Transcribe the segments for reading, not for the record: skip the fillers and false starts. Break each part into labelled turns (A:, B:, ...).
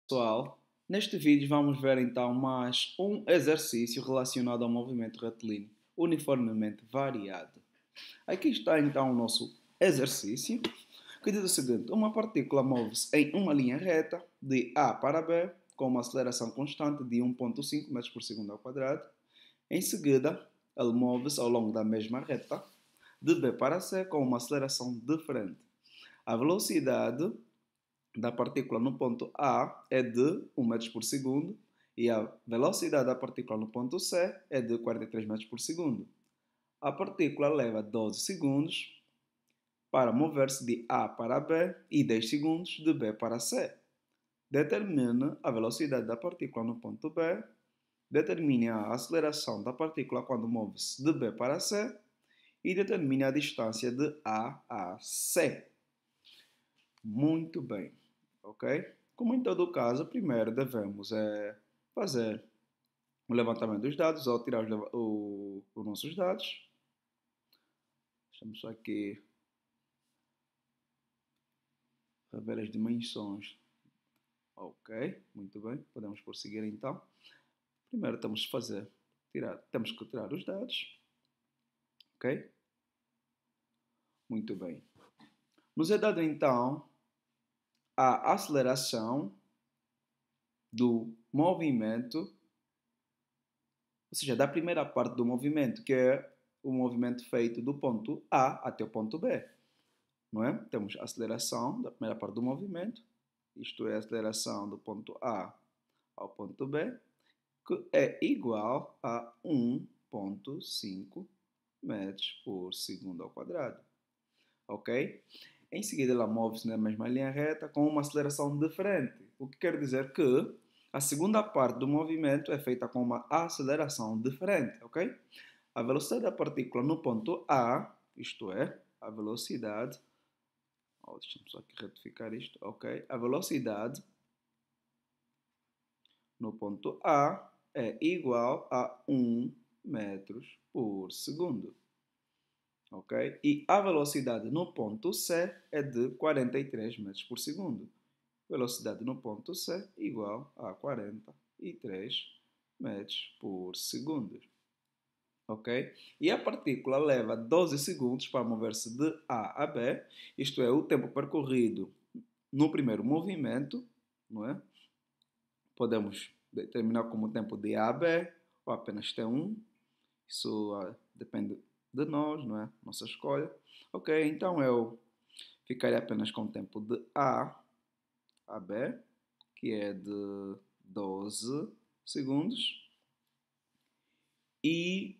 A: Pessoal, neste vídeo vamos ver então mais um exercício relacionado ao movimento retilíneo uniformemente variado. Aqui está então o nosso exercício, que diz o seguinte: uma partícula move-se em uma linha reta de A para B com uma aceleração constante de 1,5 metros por segundo ao quadrado. Em seguida, ele move-se ao longo da mesma reta de B para C com uma aceleração diferente. A velocidade da partícula no ponto A é de 1 metro por segundo e a velocidade da partícula no ponto C é de 43 metros por segundo. A partícula leva 12 segundos para mover-se de A para B e 10 segundos de B para C. Determine a velocidade da partícula no ponto B, determine a aceleração da partícula quando move-se de B para C e determine a distância de A a C. Muito bem, ok? Como em todo caso, primeiro devemos fazer o levantamento dos dados ou tirar os nossos dados. Deixamos só aqui rever as dimensões. Ok, muito bem, podemos prosseguir então. Primeiro temos que tirar os dados. Ok? Muito bem. Nos é dado então a aceleração do movimento, ou seja, da primeira parte do movimento, que é o movimento feito do ponto A até o ponto B. Não é? Temos a aceleração da primeira parte do movimento, isto é, a aceleração do ponto A ao ponto B, que é igual a 1,5 metros por segundo ao quadrado. Ok? Em seguida, ela move-se na mesma linha reta com uma aceleração diferente, o que quer dizer que a segunda parte do movimento é feita com uma aceleração diferente, ok? A velocidade da partícula no ponto A, isto é, a velocidade, deixa-me só aqui retificar isto, ok? A velocidade no ponto A é igual a 1 metros por segundo. Ok? E a velocidade no ponto C é de 43 metros por segundo. Velocidade no ponto C igual a 43 metros por segundo. Ok? E a partícula leva 12 segundos para mover-se de A a B, isto é, o tempo percorrido no primeiro movimento, não é? Podemos determinar como tempo de A a B ou apenas T1. Isso depende de nós, não é? Nossa escolha. Ok, então eu ficaria apenas com o tempo de A a B, que é de 12 segundos, e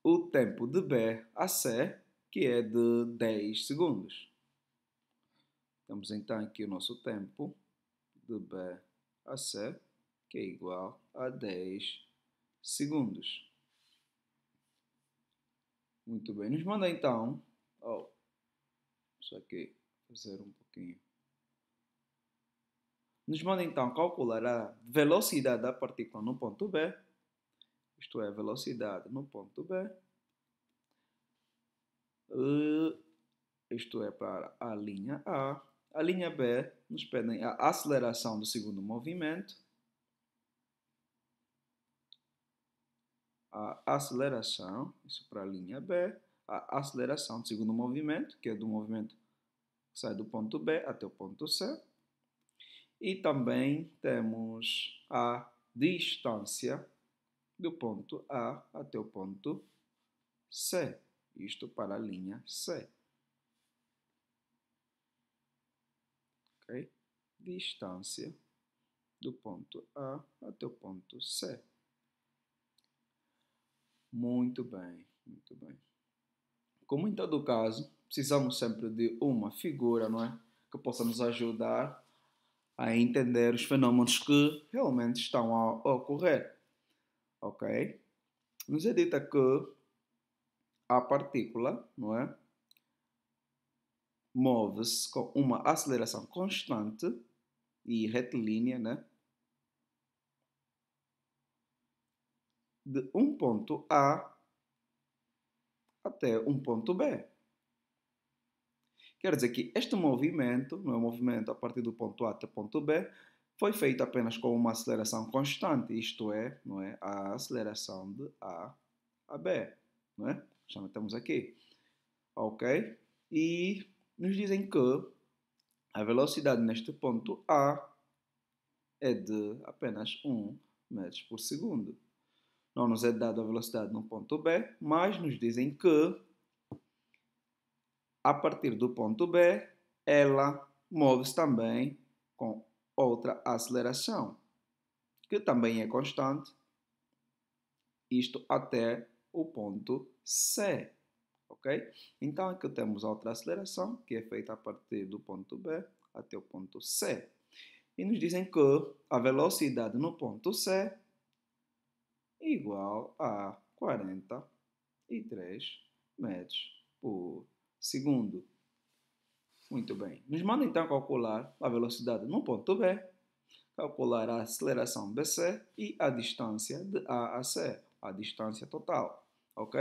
A: o tempo de B a C, que é de 10 segundos. Temos então aqui o nosso tempo de B a C, que é igual a 10 segundos. Muito bem, nos manda então, só aqui fazer um pouquinho. Nos manda então calcular a velocidade da partícula no ponto B, isto é, a velocidade no ponto B, isto é, para a linha A. A linha B nos pedem a aceleração do segundo movimento, a aceleração, isso para a linha B, a aceleração do segundo movimento, que é do movimento que sai do ponto B até o ponto C, e também temos a distância do ponto A até o ponto C, isto para a linha C. Okay? Distância do ponto A até o ponto C. Muito bem, muito bem. Como em todo caso, precisamos sempre de uma figura, não é? Que possa nos ajudar a entender os fenômenos que realmente estão a ocorrer. Ok? Nos é dita que a partícula, não é? Move-se com uma aceleração constante e retilínea, né? De um ponto A até um ponto B. Quer dizer que este movimento, não é um movimento a partir do ponto A até o ponto B, foi feito apenas com uma aceleração constante, isto é, não é, a aceleração de A a B, não é? Já notamos aqui, ok? E nos dizem que a velocidade neste ponto A é de apenas 1 metros por segundo. Não nos é dada a velocidade no ponto B, mas nos dizem que a partir do ponto B, ela move-se também com outra aceleração, que também é constante, isto até o ponto C, ok? Então aqui temos outra aceleração, que é feita a partir do ponto B até o ponto C. E nos dizem que a velocidade no ponto C é igual a 43 metros por segundo. Muito bem. Nos manda então calcular a velocidade no ponto B, calcular a aceleração BC e a distância de A a C, a distância total. Ok?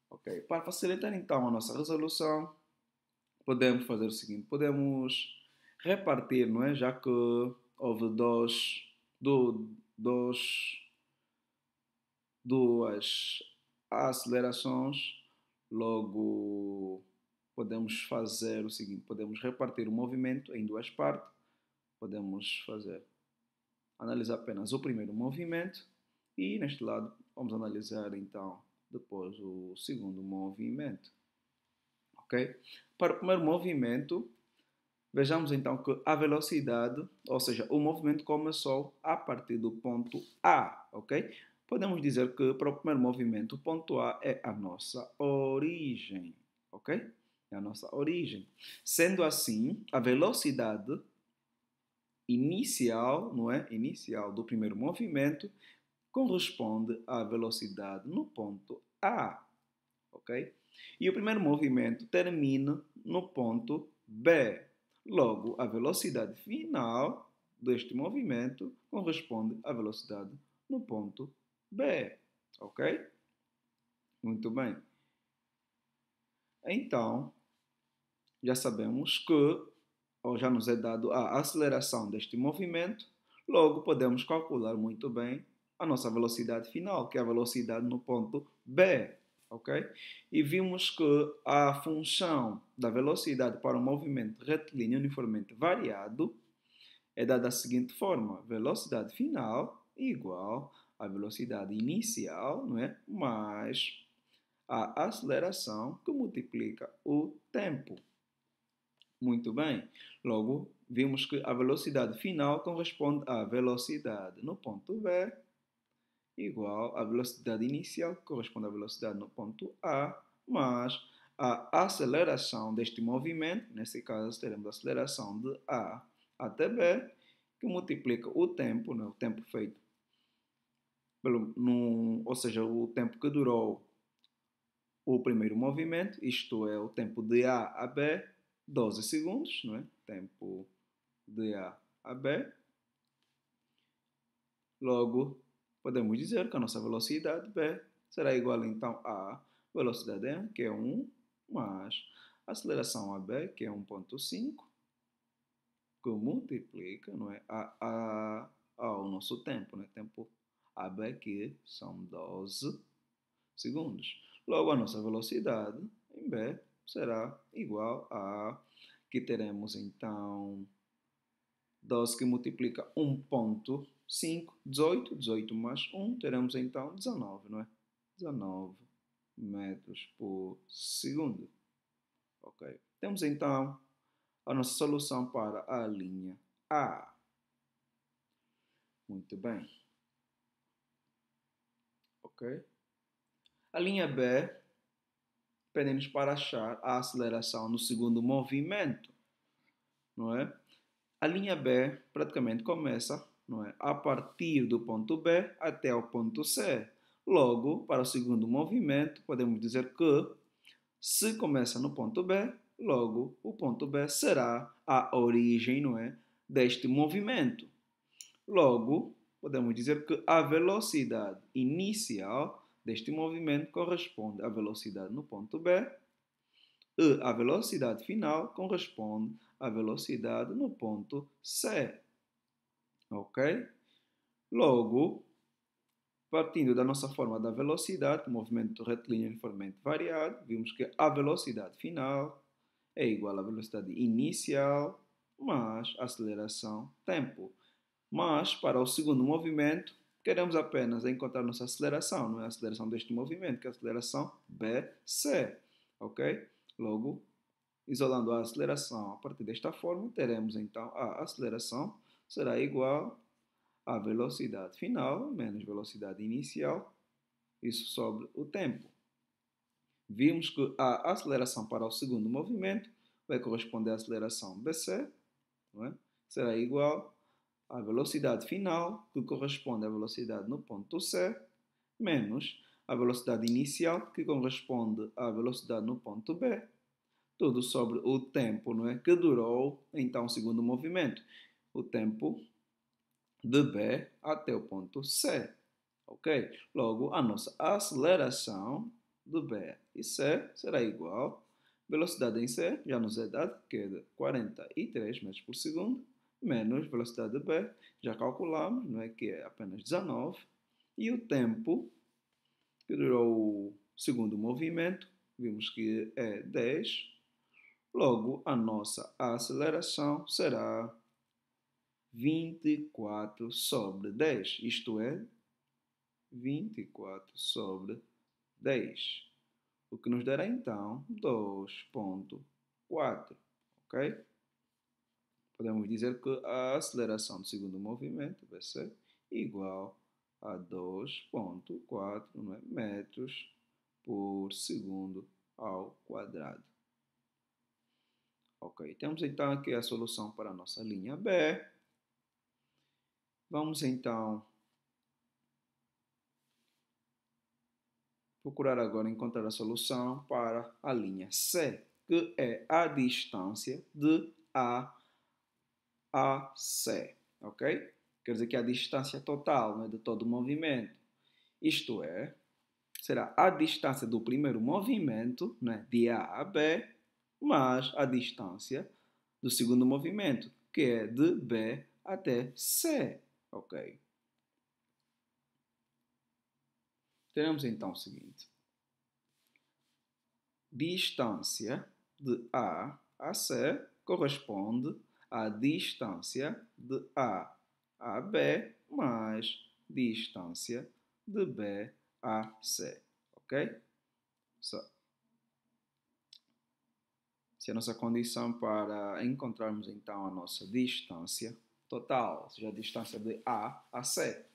A: Ok. Para facilitar então a nossa resolução, podemos fazer o seguinte: podemos repartir, não é? Já que houve dois, duas acelerações, logo podemos fazer o seguinte: podemos repartir o movimento em duas partes. Podemos analisar apenas o primeiro movimento e neste lado vamos analisar então depois o segundo movimento, ok? Para o primeiro movimento, vejamos então que a velocidade, ou seja, o movimento começou a partir do ponto A, ok? Podemos dizer que para o primeiro movimento o ponto A é a nossa origem, ok? É a nossa origem. Sendo assim, a velocidade inicial, não é? Inicial do primeiro movimento corresponde à velocidade no ponto A, ok? E o primeiro movimento termina no ponto B. Logo, a velocidade final deste movimento corresponde à velocidade no ponto B, ok? Muito bem. Então, já sabemos que, ou já nos é dado a aceleração deste movimento, logo podemos calcular muito bem a nossa velocidade final, que é a velocidade no ponto B, ok? E vimos que a função da velocidade para um movimento retilíneo uniformemente variado é dada da seguinte forma: velocidade final igual à velocidade inicial, não é? Mais a aceleração que multiplica o tempo. Muito bem. Logo, vimos que a velocidade final corresponde à velocidade no ponto B igual à velocidade inicial, que corresponde à velocidade no ponto A, mais a aceleração deste movimento, nesse caso teremos a aceleração de A até B, que multiplica o tempo, né, o tempo feito, ou seja, o tempo que durou o primeiro movimento, isto é, o tempo de A a B, 12 segundos, não é? Tempo de A B. Logo, podemos dizer que a nossa velocidade B será igual então à velocidade M, que é 1, mais a aceleração AB, que é 1,5, que multiplica, não é, ao nosso tempo, né? Tempo AB, que são 12 segundos. Logo, a nossa velocidade em B será igual a, que teremos então 12 que multiplica 1,5, 18, 18 mais 1, teremos então 19, não é? 19 metros por segundo. Ok. Temos então a nossa solução para a linha A. Muito bem. Ok. A linha B pede-nos para achar a aceleração no segundo movimento, não é? A linha B praticamente começa, não é, a partir do ponto B até o ponto C. Logo, para o segundo movimento, podemos dizer que se começa no ponto B, logo o ponto B será a origem, não é, deste movimento. Logo, podemos dizer que a velocidade inicial deste movimento corresponde à velocidade no ponto B e a velocidade final corresponde à velocidade no ponto C. Ok? Logo, partindo da nossa forma da velocidade, movimento retilíneo uniformemente variado, vimos que a velocidade final é igual à velocidade inicial mais a aceleração tempo. Mas, para o segundo movimento, queremos apenas encontrar nossa aceleração, não é a aceleração deste movimento, que é a aceleração BC. Ok? Logo, isolando a aceleração a partir desta forma, teremos então a aceleração será igual à velocidade final menos velocidade inicial, isso sobre o tempo. Vimos que a aceleração para o segundo movimento vai corresponder à aceleração BC, não é? Será igual à velocidade final, que corresponde à velocidade no ponto C, menos a velocidade inicial, que corresponde à velocidade no ponto B, tudo sobre o tempo, não é? Que durou então o segundo movimento. O tempo de B até o ponto C. Ok? Logo, a nossa aceleração de B e C será igual à velocidade em C, já nos é dado, que é de 43 metros por segundo, menos velocidade de B, já calculamos, não é? Que é apenas 19, e o tempo que durou o segundo movimento, vimos que é 10. Logo, a nossa aceleração será 24 sobre 10, isto é, 24 sobre 10, o que nos dará então 2,4, ok? Podemos dizer que a aceleração do segundo movimento vai ser igual a 2,4, não é? Metros por segundo ao quadrado. Ok, temos então aqui a solução para a nossa linha B. Vamos então procurar agora encontrar a solução para a linha C, que é a distância de A a C, ok? Quer dizer que é a distância total, né, de todo o movimento. Isto é, será a distância do primeiro movimento, né, de A a B, mais a distância do segundo movimento, que é de B até C, ok? Teremos então o seguinte. Distância de A a C corresponde à distância de A a B mais distância de B a C, ok? Se a nossa condição para encontrarmos então a nossa distância total, ou seja, a distância de A a C.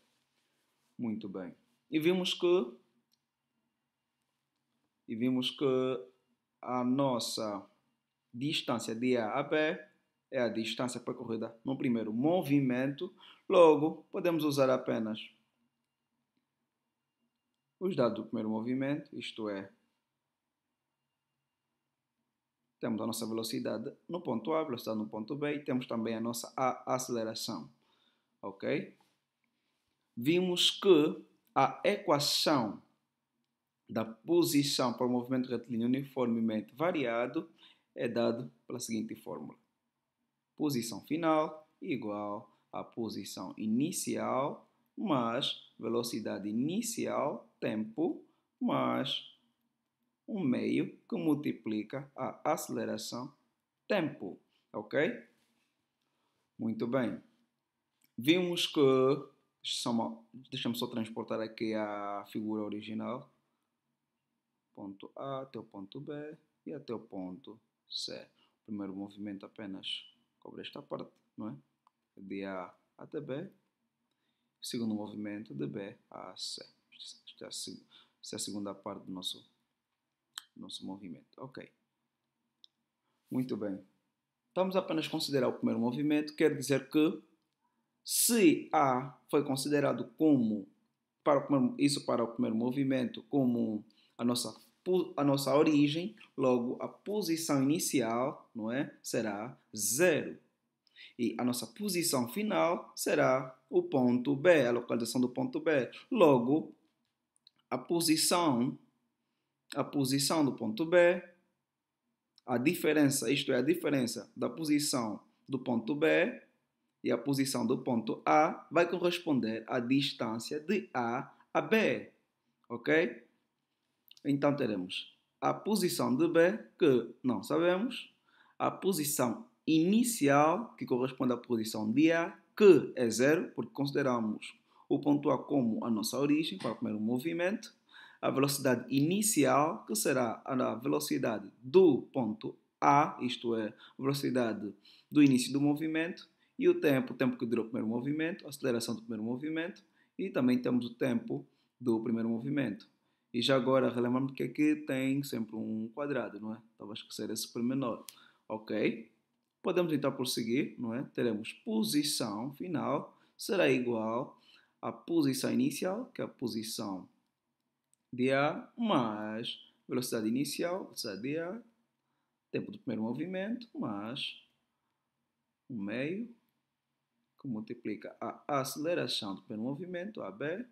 A: Muito bem. E vimos que a nossa distância de A a B é a distância percorrida no primeiro movimento. Logo, podemos usar apenas os dados do primeiro movimento, isto é, temos a nossa velocidade no ponto A, velocidade no ponto B e temos também a nossa aceleração. Ok? Vimos que a equação da posição para o movimento retilíneo uniformemente variado é dado pela seguinte fórmula. Posição final igual à posição inicial mais velocidade inicial, tempo, mais um meio que multiplica a aceleração, tempo. Ok? Muito bem. Vimos que, deixa-me só transportar aqui a figura original, ponto A até o ponto B e até o ponto C. O primeiro movimento apenas cobre esta parte, não é? De A até B. O segundo movimento de B a C. Esta é a segunda parte do nosso movimento. Ok. Muito bem. Estamos apenas a considerar o primeiro movimento, quer dizer que se A foi considerado como, para o primeiro movimento, como a nossa origem, logo a posição inicial, não é, será 0. E a nossa posição final será o ponto B, a localização do ponto B. Logo, a posição do ponto B, a diferença, isto é, a diferença da posição do ponto B E a posição do ponto A vai corresponder à distância de A a B, ok? Então teremos a posição de B, que não sabemos, a posição inicial, que corresponde à posição de A, que é zero, porque consideramos o ponto A como a nossa origem para o primeiro movimento, a velocidade inicial, que será a velocidade do ponto A, isto é, a velocidade do início do movimento, e o tempo que durou o primeiro movimento, a aceleração do primeiro movimento, e também temos o tempo do primeiro movimento. E já agora, relembrando que aqui tem sempre um quadrado, não é? Estava a esquecer esse pormenor. Ok? Podemos então prosseguir, não é? Teremos posição final será igual à posição inicial, que é a posição de A, mais velocidade inicial, velocidade de A, tempo do primeiro movimento, mais um meio, que multiplica a aceleração do primeiro movimento, AB,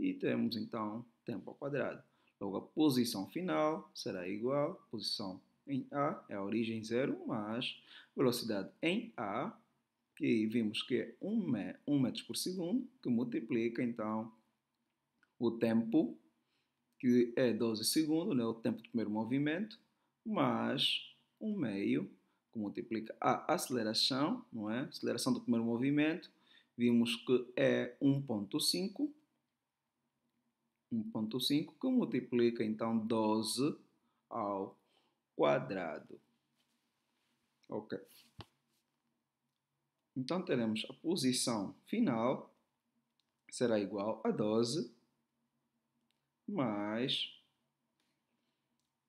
A: e temos então tempo ao quadrado. Logo, a posição final será igual, posição em A é a origem zero, mais velocidade em A, que vimos que é 1 metro por segundo, que multiplica então o tempo, que é 12 segundos, né, o tempo do primeiro movimento, mais um meio, que multiplica a aceleração, não é? Aceleração do primeiro movimento, vimos que é 1,5, que multiplica então 12 ao quadrado. Ok. Então teremos a posição final será igual a 12 mais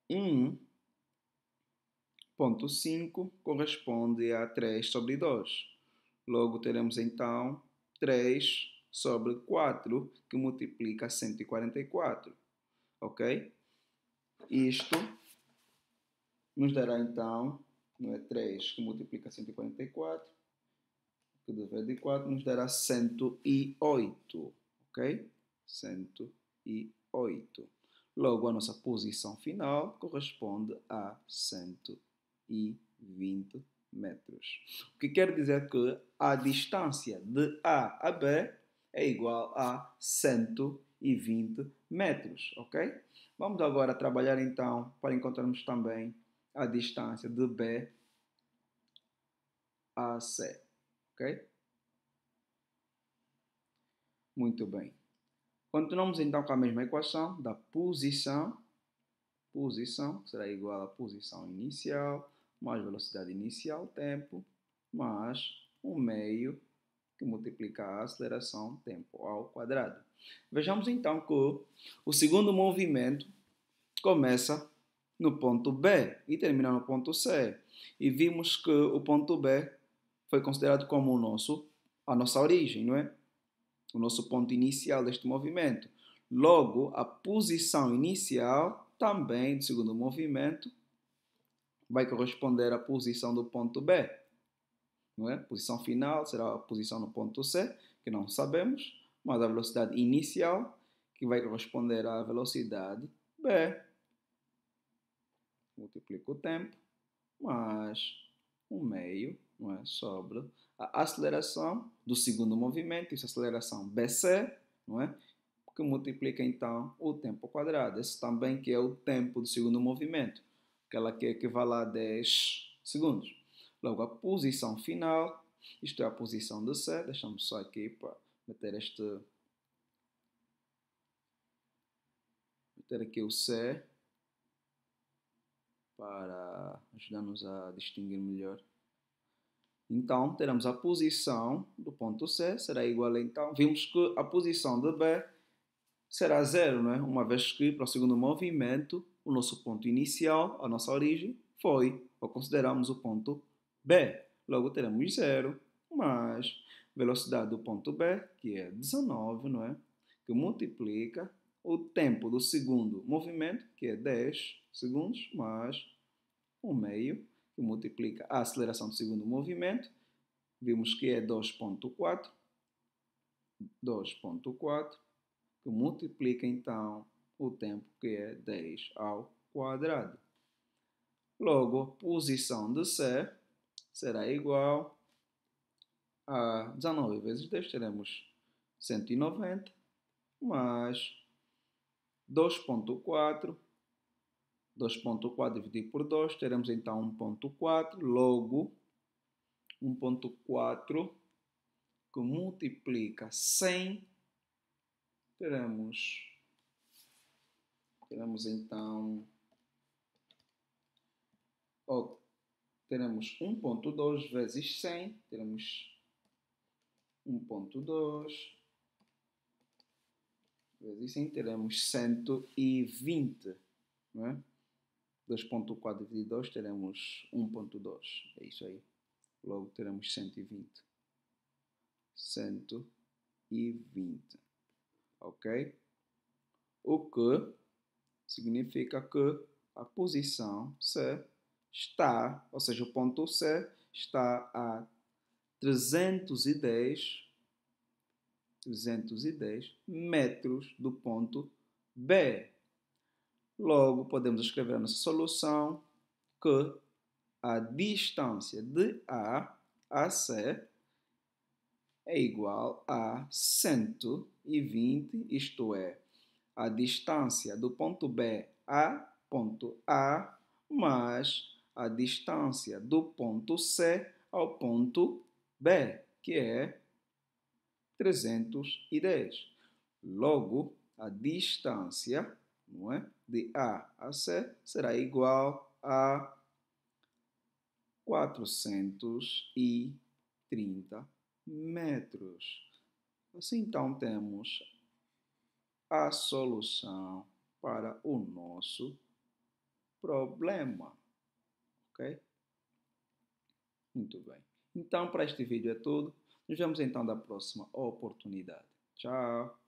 A: 1,5 corresponde a 3 sobre 2. Logo teremos então 3 sobre 4, que multiplica 144. Ok? Isto nos dará então, não é 3 que multiplica 144, que dever de 4 nos dará 108, ok? 108. Logo, a nossa posição final corresponde a 120 metros. O que quer dizer que a distância de A a B é igual a 120 metros, ok? Vamos agora trabalhar então para encontrarmos também a distância de B a C, ok? Muito bem. Continuamos então com a mesma equação da posição, que será igual à posição inicial, mais velocidade inicial, tempo, mais um meio, que multiplica a aceleração, tempo ao quadrado. Vejamos então que o segundo movimento começa no ponto B e termina no ponto C. E vimos que o ponto B foi considerado como a nossa origem, não é? O nosso ponto inicial deste movimento. Logo, a posição inicial também do segundo movimento vai corresponder à posição do ponto B. Não é? A posição final será a posição no ponto C, que não sabemos, mas a velocidade inicial, que vai corresponder à velocidade B. Multiplica o tempo, mais um meio, não é? Sobre a aceleração do segundo movimento, isso é a aceleração BC, não é? Que multiplica então o tempo ao quadrado. Esse também que é o tempo do segundo movimento, aquela que equivale a 10 segundos. Logo, a posição final, isto é a posição de C, deixamos só aqui para meter aqui o C, para ajudar-nos a distinguir melhor. Então, teremos a posição do ponto C, será igual a, então, vimos que a posição de B será zero, não é? Uma vez que para o segundo movimento, o nosso ponto inicial, a nossa origem, ou consideramos o ponto B. Logo teremos zero, mais velocidade do ponto B, que é 19, não é? Que multiplica o tempo do segundo movimento, que é 10 segundos, mais um meio, que multiplica a aceleração do segundo movimento. Vimos que é 2,4, que multiplica então o tempo, que é 10 ao quadrado. Logo, a posição de C será igual a 19 vezes 10 teremos 190, mais 2.4. 2.4 dividido por 2, teremos então 1.4, logo 1.4 que multiplica 100, teremos então, teremos 1.2 vezes 100, teremos 1.2 vezes 100, teremos 120, não é? 2.4 dividido 2 teremos 1.2, é isso aí. Logo teremos 120. 120, ok? O que significa que a posição C está, ou seja, o ponto C está a 310 metros do ponto B. Logo, podemos escrever a nossa solução que a distância de A a C é igual a 120, isto é, a distância do ponto B a ponto A, mais a distância do ponto C ao ponto B, que é 310. Logo, a distância, não é, de A a C será igual a 430 metros. Assim, então, temos a solução para o nosso problema, ok? Muito bem. Então, para este vídeo é tudo. Nos vemos então da próxima oportunidade. Tchau!